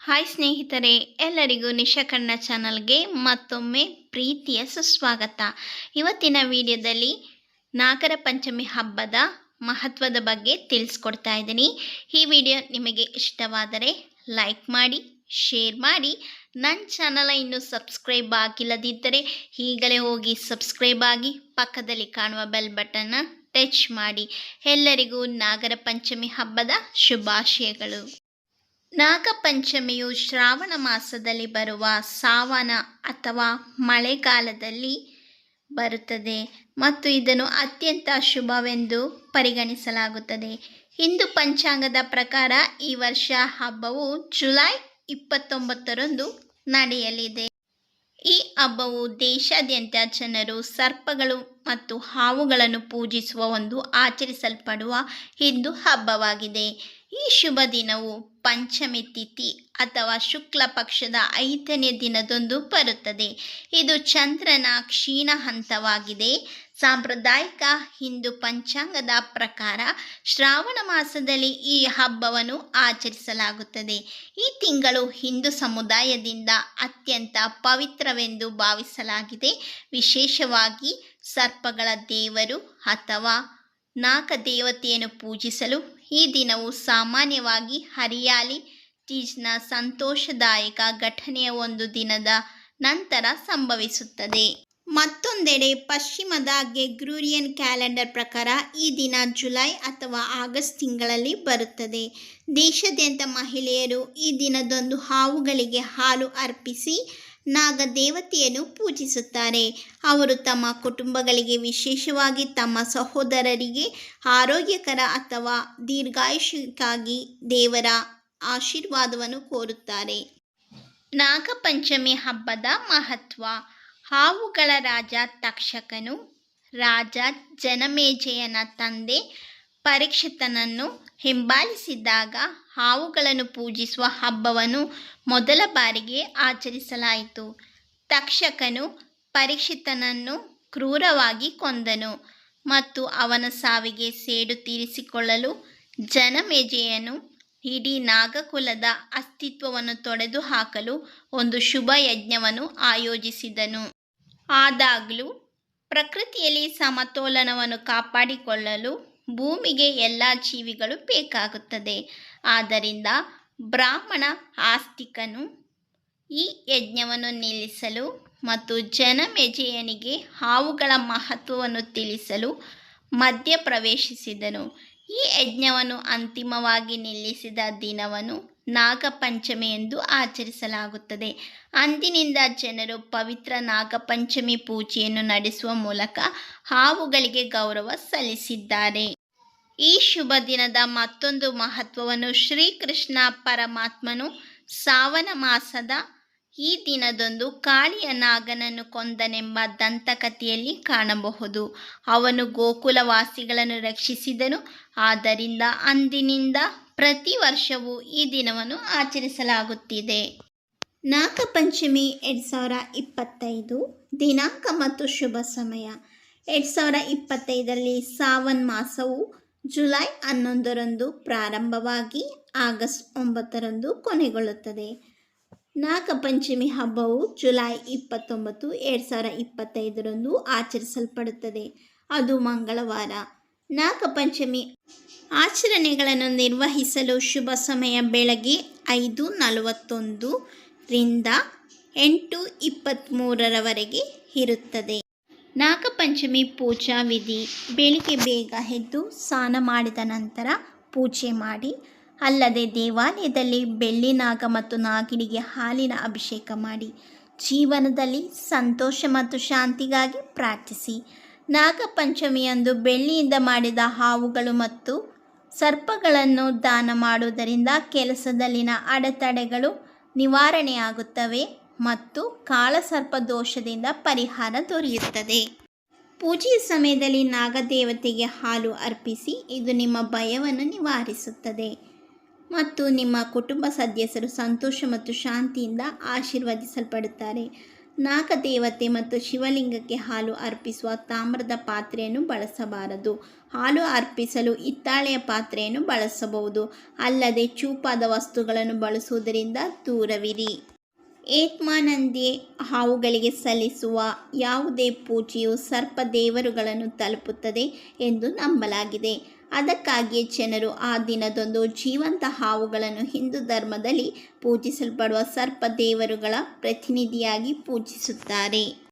Hi ಸ್ನೇಹಿತರೆ, ಎಲ್ಲರಿಗೂ ನಿಶಕಣ್ಣ ಚಾನಲ್ಗೆ ಮತ್ತೊಮ್ಮೆ ಪ್ರೀತಿಯ ಸುಸ್ವಾಗತ. ಇವತ್ತಿನ ವಿಡಿಯೋದಲ್ಲಿ ನಾಗರ ಪಂಚಮಿ ಹಬ್ಬದ ಮಹತ್ವದ ಬಗ್ಗೆ ತಿಳಿಸ್ಕೊಡ್ತಾ ಇದ್ದೀನಿ. ಈ ವಿಡಿಯೋ ನಿಮಗೆ ಇಷ್ಟವಾದರೆ ಲೈಕ್ ಮಾಡಿ, ಶೇರ್ ಮಾಡಿ. ನನ್ನ ಚಾನಲ್ ಇನ್ನೂ ಸಬ್ಸ್ಕ್ರೈಬ್ ಆಗಿಲ್ಲದಿದ್ದರೆ ಈಗಲೇ ಹೋಗಿ ಸಬ್ಸ್ಕ್ರೈಬ್ ಆಗಿ ಪಕ್ಕದಲ್ಲಿ ಕಾಣುವ ಬೆಲ್ ಬಟನ್ನ ಟಚ್ ಮಾಡಿ. ಎಲ್ಲರಿಗೂ ನಾಗರ ಪಂಚಮಿ ಹಬ್ಬದ ಶುಭಾಶಯಗಳು. ನಾಗಪಂಚಮಿಯು ಶ್ರಾವಣ ಮಾಸದಲ್ಲಿ ಬರುವ ಸಾವನ ಅಥವಾ ಮಳೆಗಾಲದಲ್ಲಿ ಬರುತ್ತದೆ ಮತ್ತು ಇದನ್ನು ಅತ್ಯಂತ ಶುಭವೆಂದು ಪರಿಗಣಿಸಲಾಗುತ್ತದೆ. ಹಿಂದೂ ಪಂಚಾಂಗದ ಪ್ರಕಾರ ಈ ವರ್ಷ ಹಬ್ಬವು ಜುಲೈ 29ರಂದು ನಡೆಯಲಿದೆ. ಈ ಹಬ್ಬವು ದೇಶಾದ್ಯಂತ ಜನರು ಸರ್ಪಗಳು ಮತ್ತು ಹಾವುಗಳನ್ನು ಪೂಜಿಸುವ ಒಂದು ಆಚರಿಸಲ್ಪಡುವ ಹಿಂದೂ ಹಬ್ಬವಾಗಿದೆ. ಈ ಶುಭ ದಿನವು ಪಂಚಮಿ ತಿಥಿ ಅಥವಾ ಶುಕ್ಲ ಪಕ್ಷದ 5ನೇ ದಿನದಂದು ಬರುತ್ತದೆ. ಇದು ಚಂದ್ರನ ಕ್ಷೀಣ ಹಂತವಾಗಿದೆ. ಸಾಂಪ್ರದಾಯಿಕ ಹಿಂದೂ ಪಂಚಾಂಗದ ಪ್ರಕಾರ ಶ್ರಾವಣ ಮಾಸದಲ್ಲಿ ಈ ಹಬ್ಬವನ್ನು ಆಚರಿಸಲಾಗುತ್ತದೆ. ಈ ತಿಂಗಳು ಹಿಂದೂ ಸಮುದಾಯದಿಂದ ಅತ್ಯಂತ ಪವಿತ್ರವೆಂದು ಭಾವಿಸಲಾಗಿದೆ. ವಿಶೇಷವಾಗಿ ಸರ್ಪಗಳ ದೇವರು ಅಥವಾ ನಾಗದೇವತೆಯನ್ನು ಪೂಜಿಸಲು ಈ ದಿನವು ಸಾಮಾನ್ಯವಾಗಿ ಹರಿಯಾಲಿ ತೀಜ್ನ ಸಂತೋಷದಾಯಕ ಘಟನೆಯ ಒಂದು ದಿನದ ನಂತರ ಸಂಭವಿಸುತ್ತದೆ. ಮತ್ತೊಂದೆಡೆ ಪಶ್ಚಿಮದ ಗ್ರೆಗೋರಿಯನ್ ಕ್ಯಾಲೆಂಡರ್ ಪ್ರಕಾರ ಈ ದಿನ ಜುಲೈ ಅಥವಾ ಆಗಸ್ಟ್ ತಿಂಗಳಲ್ಲಿ ಬರುತ್ತದೆ. ದೇಶಾದ್ಯಂತ ಮಹಿಳೆಯರು ಈ ದಿನದಂದು ಹಾವುಗಳಿಗೆ ಹಾಲು ಅರ್ಪಿಸಿ ನಾಗದೇವತೆಯನ್ನು ಪೂಜಿಸುತ್ತಾರೆ. ಅವರು ತಮ್ಮ ಕುಟುಂಬಗಳಿಗೆ, ವಿಶೇಷವಾಗಿ ತಮ್ಮ ಸಹೋದರರಿಗೆ ಆರೋಗ್ಯಕರ ಅಥವಾ ದೀರ್ಘಾಯುಷ್ಯಕ್ಕಾಗಿ ದೇವರ ಆಶೀರ್ವಾದವನ್ನು ಕೋರುತ್ತಾರೆ. ನಾಗಪಂಚಮಿ ಹಬ್ಬದ ಮಹತ್ವ. ಹಾವುಗಳ ರಾಜ ತಕ್ಷಕನು ರಾಜ ಜನಮೇಜಯನ ತಂದೆ ಪರೀಕ್ಷಿತನನ್ನು ಹಿಂಬಾಲಿಸಿದಾಗ ಹಾವುಗಳನ್ನು ಪೂಜಿಸುವ ಹಬ್ಬವನ್ನು ಮೊದಲ ಬಾರಿಗೆ ಆಚರಿಸಲಾಯಿತು. ತಕ್ಷಕನು ಪರೀಕ್ಷಿತನನ್ನು ಕ್ರೂರವಾಗಿ ಕೊಂದನು ಮತ್ತು ಅವನ ಸಾವಿಗೆ ಸೇಡು ತೀರಿಸಿಕೊಳ್ಳಲು ಜನಮೇಜಯನು ಇಡೀ ನಾಗಕುಲದ ಅಸ್ತಿತ್ವವನ್ನು ತೊಡೆದು ಹಾಕಲು ಒಂದು ಶುಭ ಯಜ್ಞವನ್ನು ಆಯೋಜಿಸಿದನು. ಆದಾಗ್ಯೂ ಪ್ರಕೃತಿಯಲ್ಲಿ ಸಮತೋಲನವನ್ನು ಕಾಪಾಡಿಕೊಳ್ಳಲು ಭೂಮಿಗೆ ಎಲ್ಲ ಜೀವಿಗಳು ಬೇಕಾಗುತ್ತದೆ. ಆದ್ದರಿಂದ ಬ್ರಾಹ್ಮಣ ಆಸ್ತಿಕನು ಈ ಯಜ್ಞವನ್ನು ನಿಲ್ಲಿಸಲು ಮತ್ತು ಜನಮೇಜಯನಿಗೆ ಹಾವುಗಳ ಮಹತ್ವವನ್ನು ತಿಳಿಸಲು ಮಧ್ಯಪ್ರವೇಶಿಸಿದನು. ಈ ಯಜ್ಞವನ್ನು ಅಂತಿಮವಾಗಿ ನಿಲ್ಲಿಸಿದ ದಿನವನ್ನು ನಾಗಪಂಚಮಿ ಎಂದು ಆಚರಿಸಲಾಗುತ್ತದೆ. ಅಂದಿನಿಂದ ಜನರು ಪವಿತ್ರ ನಾಗಪಂಚಮಿ ಪೂಜೆಯನ್ನು ನಡೆಸುವ ಮೂಲಕ ಹಾವುಗಳಿಗೆ ಗೌರವ ಸಲ್ಲಿಸಿದ್ದಾರೆ. ಈ ಶುಭ ದಿನದ ಮತ್ತೊಂದು ಮಹತ್ವವನ್ನು ಶ್ರೀಕೃಷ್ಣ ಪರಮಾತ್ಮನು ಸಾವನ ಮಾಸದ ಈ ದಿನದಂದು ಕಾಳಿಯ ನಾಗನನ್ನು ಕೊಂದನೆಂಬ ದಂತಕಥೆಯಲ್ಲಿ ಕಾಣಬಹುದು. ಅವನು ಗೋಕುಲವಾಸಿಗಳನ್ನು ರಕ್ಷಿಸಿದನು. ಆದ್ದರಿಂದ ಅಂದಿನಿಂದ ಪ್ರತಿ ವರ್ಷವೂ ಈ ದಿನವನ್ನು ಆಚರಿಸಲಾಗುತ್ತಿದೆ. ನಾಗಪಂಚಮಿ 2025 ದಿನಾಂಕ ಮತ್ತು ಶುಭ ಸಮಯ. 2025ರಲ್ಲಿ ಸಾವನ್ ಮಾಸವು ಜುಲೈ 11ರಂದು ಪ್ರಾರಂಭವಾಗಿ ಆಗಸ್ಟ್ 9ರಂದು ಕೊನೆಗೊಳ್ಳುತ್ತದೆ. ನಾಗಪಂಚಮಿ ಹಬ್ಬವು ಜುಲೈ 29, 2025ರಂದು ಆಚರಿಸಲ್ಪಡುತ್ತದೆ. ಅದು ಮಂಗಳವಾರ. ನಾಗಪಂಚಮಿ ಆಚರಣೆಗಳನ್ನು ನಿರ್ವಹಿಸಲು ಶುಭ ಸಮಯ ಬೆಳಗ್ಗೆ 5:41 ರಿಂದ 8:23 ಇರುತ್ತದೆ. ನಾಗಪಂಚಮಿ ಪೂಜಾ ವಿಧಿ. ಬೆಳಿಗ್ಗೆ ಬೇಗ ಎದ್ದು ಸ್ನಾನ ಮಾಡಿದ ನಂತರ ಪೂಜೆ ಮಾಡಿ. ಅಲ್ಲದೆ ದೇವಾಲಯದಲ್ಲಿ ಬೆಳ್ಳಿ ನಾಗ ಮತ್ತು ನಾಗಿಣಿಗೆ ಹಾಲಿನ ಅಭಿಷೇಕ ಮಾಡಿ ಜೀವನದಲ್ಲಿ ಸಂತೋಷ ಮತ್ತು ಶಾಂತಿಗಾಗಿ ಪ್ರಾರ್ಥಿಸಿ. ನಾಗಪಂಚಮಿಯಂದು ಬೆಳ್ಳಿಯಿಂದ ಮಾಡಿದ ಹಾವುಗಳು ಮತ್ತು ಸರ್ಪಗಳನ್ನು ದಾನ ಮಾಡುವುದರಿಂದ ಕೆಲಸದಲ್ಲಿನ ಅಡೆತಡೆಗಳು ನಿವಾರಣೆಯಾಗುತ್ತವೆ ಮತ್ತು ಕಾಳಸರ್ಪ ದೋಷದಿಂದ ಪರಿಹಾರ ದೊರೆಯುತ್ತದೆ. ಪೂಜೆಯ ಸಮಯದಲ್ಲಿ ನಾಗದೇವತೆಗೆ ಹಾಲು ಅರ್ಪಿಸಿ. ಇದು ನಿಮ್ಮ ಭಯವನ್ನು ನಿವಾರಿಸುತ್ತದೆ ಮತ್ತು ನಿಮ್ಮ ಕುಟುಂಬ ಸದಸ್ಯರು ಸಂತೋಷ ಮತ್ತು ಶಾಂತಿಯಿಂದ ಆಶೀರ್ವದಿಸಲ್ಪಡುತ್ತಾರೆ. ನಾಗದೇವತೆ ಮತ್ತು ಶಿವಲಿಂಗಕ್ಕೆ ಹಾಲು ಅರ್ಪಿಸುವ ತಾಮ್ರದ ಪಾತ್ರೆಯನ್ನು ಬಳಸಬಾರದು. ಹಾಲು ಅರ್ಪಿಸಲು ಹಿತ್ತಾಳೆಯ ಪಾತ್ರೆಯನ್ನು ಬಳಸಬಹುದು. ಅಲ್ಲದೆ ಚೂಪಾದ ವಸ್ತುಗಳನ್ನು ಬಳಸುವುದರಿಂದ ದೂರವಿರಿ. ಏತ್ಮಾನಂದಿ ಹಾವುಗಳಿಗೆ ಸಲ್ಲಿಸುವ ಯಾವುದೇ ಪೂಜೆಯು ಸರ್ಪ ದೇವರುಗಳನ್ನು ತಲುಪುತ್ತದೆ ಎಂದು ನಂಬಲಾಗಿದೆ. ಅದಕ್ಕಾಗಿಯೇ ಜನರು ಆ ದಿನದಂದು ಜೀವಂತ ಹಾವುಗಳನ್ನು ಹಿಂದೂ ಧರ್ಮದಲ್ಲಿ ಪೂಜಿಸಲ್ಪಡುವ ಸರ್ಪ ದೇವರುಗಳ ಪ್ರತಿನಿಧಿಯಾಗಿ ಪೂಜಿಸುತ್ತಾರೆ.